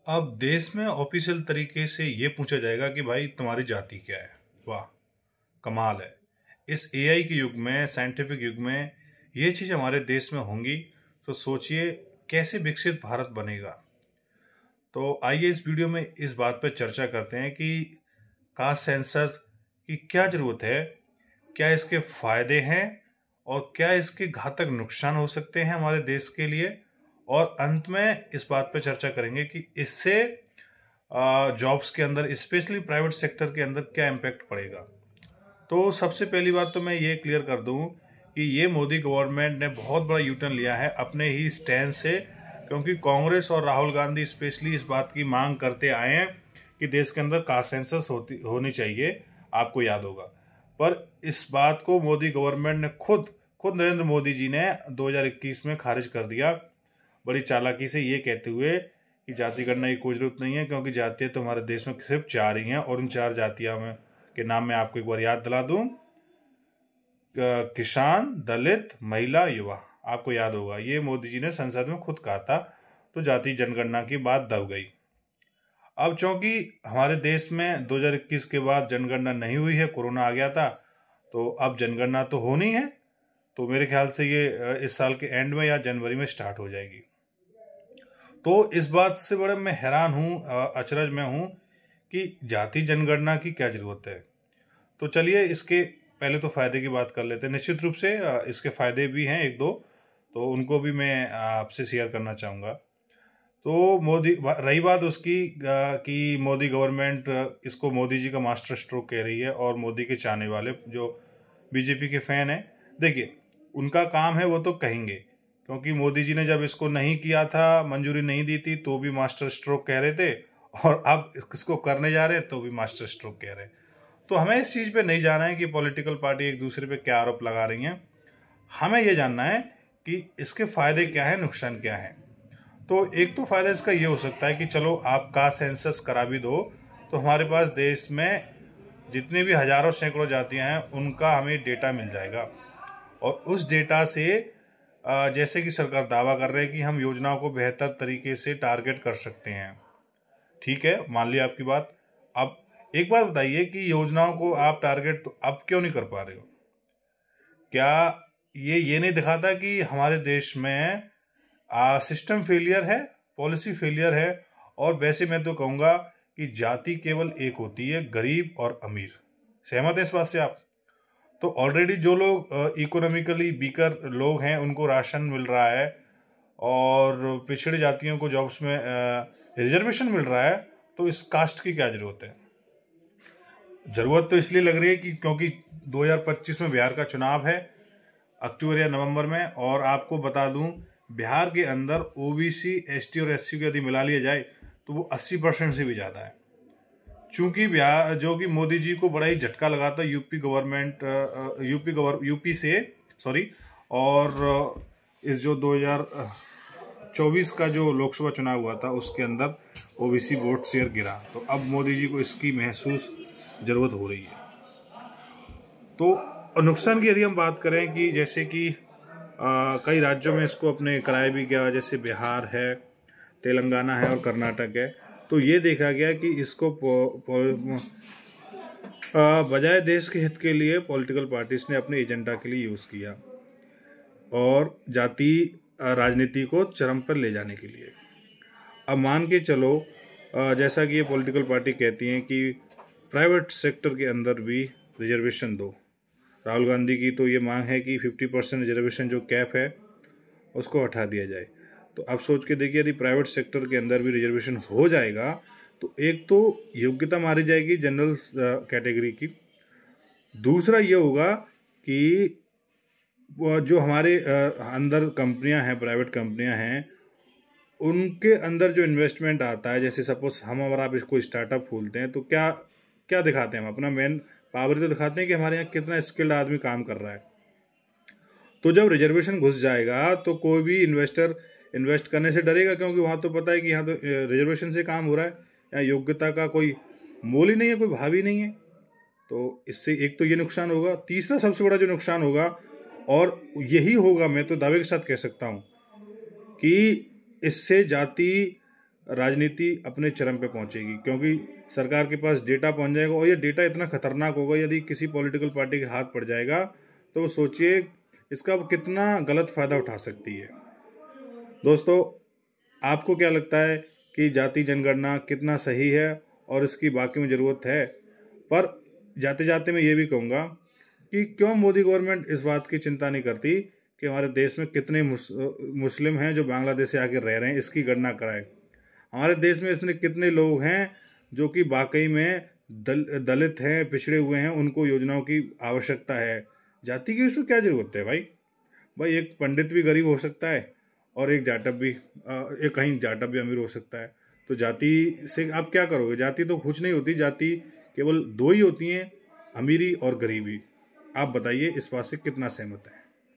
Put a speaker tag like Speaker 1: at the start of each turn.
Speaker 1: अब देश में ऑफिशियल तरीके से ये पूछा जाएगा कि भाई तुम्हारी जाति क्या है। वाह, कमाल है। इस एआई के युग में, साइंटिफिक युग में ये चीज़ हमारे देश में होंगी तो सोचिए कैसे विकसित भारत बनेगा। तो आइए इस वीडियो में इस बात पर चर्चा करते हैं कि कास्ट सेंसस की क्या ज़रूरत है, क्या इसके फायदे हैं और क्या इसके घातक नुकसान हो सकते हैं हमारे देश के लिए, और अंत में इस बात पर चर्चा करेंगे कि इससे जॉब्स के अंदर, स्पेशली प्राइवेट सेक्टर के अंदर क्या इम्पैक्ट पड़ेगा। तो सबसे पहली बात तो मैं ये क्लियर कर दूं कि ये मोदी गवर्नमेंट ने बहुत बड़ा यूटर्न लिया है अपने ही स्टैंड से, क्योंकि कांग्रेस और राहुल गांधी स्पेशली इस बात की मांग करते आए हैं कि देश के अंदर कास्ट सेंसस होनी चाहिए, आपको याद होगा। पर इस बात को मोदी गवर्नमेंट ने खुद नरेंद्र मोदी जी ने 2021 में खारिज कर दिया, बड़ी चालाकी से, ये कहते हुए कि जाति गणना की कोई जरूरत नहीं है, क्योंकि जातियाँ तो हमारे देश में सिर्फ 4 ही हैं, और उन 4 जातियों में के नाम मैं आपको एक बार याद दिला दूं। किसान, दलित, महिला, युवा, आपको याद होगा, ये मोदी जी ने संसद में खुद कहा था। तो जाति जनगणना की बात दब गई। अब चूंकि हमारे देश में 2021 के बाद जनगणना नहीं हुई है, कोरोना आ गया था, तो अब जनगणना तो होनी है। तो मेरे ख्याल से ये इस साल के एंड में या जनवरी में स्टार्ट हो जाएगी। तो इस बात से बड़े मैं हैरान हूँ, अचरज में हूँ कि जाति जनगणना की क्या जरूरत है। तो चलिए इसके पहले तो फायदे की बात कर लेते हैं। निश्चित रूप से इसके फायदे भी हैं एक दो, तो उनको भी मैं आपसे शेयर करना चाहूँगा। तो रही बात उसकी कि मोदी गवर्नमेंट इसको मोदी जी का मास्टर स्ट्रोक कह रही है, और मोदी के चाहने वाले जो बीजेपी के फैन हैं, देखिए उनका काम है वो तो कहेंगे, क्योंकि मोदी जी ने जब इसको नहीं किया था, मंजूरी नहीं दी थी, तो भी मास्टर स्ट्रोक कह रहे थे, और अब इसको करने जा रहे हैं तो भी मास्टर स्ट्रोक कह रहे हैं। तो हमें इस चीज़ पे नहीं जाना है कि पॉलिटिकल पार्टी एक दूसरे पे क्या आरोप लगा रही हैं। हमें ये जानना है कि इसके फायदे क्या है, नुकसान क्या है। तो एक तो फायदा इसका ये हो सकता है कि चलो आप कास्ट सेंसस करा भी दो, तो हमारे पास देश में जितनी भी हजारों सैकड़ों जातियां हैं उनका हमें डेटा मिल जाएगा, और उस डेटा से जैसे कि सरकार दावा कर रहे हैं कि हम योजनाओं को बेहतर तरीके से टारगेट कर सकते हैं। ठीक है, मान लिया आपकी बात। अब एक बात बताइए कि योजनाओं को आप टारगेट तो अब क्यों नहीं कर पा रहे हो? क्या ये नहीं दिखाता कि हमारे देश में सिस्टम फेलियर है, पॉलिसी फेलियर है? और वैसे मैं तो कहूँगा कि जाति केवल एक होती है, गरीब और अमीर। सहमत है इस बात से आप? तो ऑलरेडी जो लोग इकोनॉमिकली वीकर लोग हैं उनको राशन मिल रहा है, और पिछड़ी जातियों को जॉब्स में रिजर्वेशन मिल रहा है, तो इस कास्ट की क्या जरूरत है? जरूरत तो इसलिए लग रही है कि क्योंकि 2025 में बिहार का चुनाव है, अक्टूबर या नवंबर में, और आपको बता दूं बिहार के अंदर ओबीसी, एसटी और एससी को यदि मिला लिया जाए तो वो 80% से भी ज़्यादा है। चूंकि बिहार, जो कि मोदी जी को बड़ा ही झटका लगा था यूपी से, सॉरी, और इस जो 2024 का जो लोकसभा चुनाव हुआ था उसके अंदर ओबीसी वोट शेयर गिरा, तो अब मोदी जी को इसकी महसूस जरूरत हो रही है। तो नुकसान की यदि हम बात करें कि जैसे कि कई राज्यों में इसको अपने कराया भी गया, जैसे बिहार है, तेलंगाना है और कर्नाटक है, तो ये देखा गया कि इसको बजाय देश के हित के लिए पॉलिटिकल पार्टीज ने अपने एजेंडा के लिए यूज़ किया, और जाति राजनीति को चरम पर ले जाने के लिए। अब मान के चलो, जैसा कि ये पॉलिटिकल पार्टी कहती हैं कि प्राइवेट सेक्टर के अंदर भी रिजर्वेशन दो। राहुल गांधी की तो ये मांग है कि 50% रिजर्वेशन जो कैप है उसको हटा दिया जाए। तो आप सोच के देखिए, यदि प्राइवेट सेक्टर के अंदर भी रिजर्वेशन हो जाएगा तो एक तो योग्यता मारी जाएगी जनरल कैटेगरी की, दूसरा ये होगा कि जो हमारे अंदर कंपनियां हैं, प्राइवेट कंपनियां हैं, उनके अंदर जो इन्वेस्टमेंट आता है, जैसे सपोज हम और आप इसको स्टार्टअप खोलते हैं, तो क्या क्या दिखाते हैं हम? अपना मेन पावर तो दिखाते हैं कि हमारे यहाँ कितना स्किल्ड आदमी काम कर रहा है। तो जब रिजर्वेशन घुस जाएगा तो कोई भी इन्वेस्टर इन्वेस्ट करने से डरेगा, क्योंकि वहाँ तो पता है कि यहाँ तो रिजर्वेशन से काम हो रहा है, यहाँ योग्यता का कोई मोल ही नहीं है, कोई भाव ही नहीं है। तो इससे एक तो ये नुकसान होगा। तीसरा सबसे बड़ा जो नुकसान होगा, और यही होगा, मैं तो दावे के साथ कह सकता हूँ कि इससे जाति राजनीति अपने चरम पे पहुंचेगी, क्योंकि सरकार के पास डेटा पहुंच जाएगा और ये डेटा इतना खतरनाक होगा, यदि किसी पॉलिटिकल पार्टी के हाथ पड़ जाएगा तो वो सोचिए इसका कितना गलत फ़ायदा उठा सकती है। दोस्तों, आपको क्या लगता है कि जाति जनगणना कितना सही है और इसकी वाकई में ज़रूरत है? पर जाते जाते मैं ये भी कहूँगा कि क्यों मोदी गवर्नमेंट इस बात की चिंता नहीं करती कि हमारे देश में कितने मुस्लिम हैं जो बांग्लादेश से आके रह रहे हैं, इसकी गणना कराए। हमारे देश में इसमें कितने लोग हैं जो कि वाकई में दलित हैं, पिछड़े हुए हैं, उनको योजनाओं की आवश्यकता है। जाति की उसमें क्या ज़रूरत है भाई एक पंडित भी गरीब हो सकता है और एक कहीं जाटव भी अमीर हो सकता है। तो जाति से आप क्या करोगे? जाति तो कुछ नहीं होती, जाति केवल दो ही होती हैं, अमीरी और गरीबी। आप बताइए इस बात से कितना सहमत है?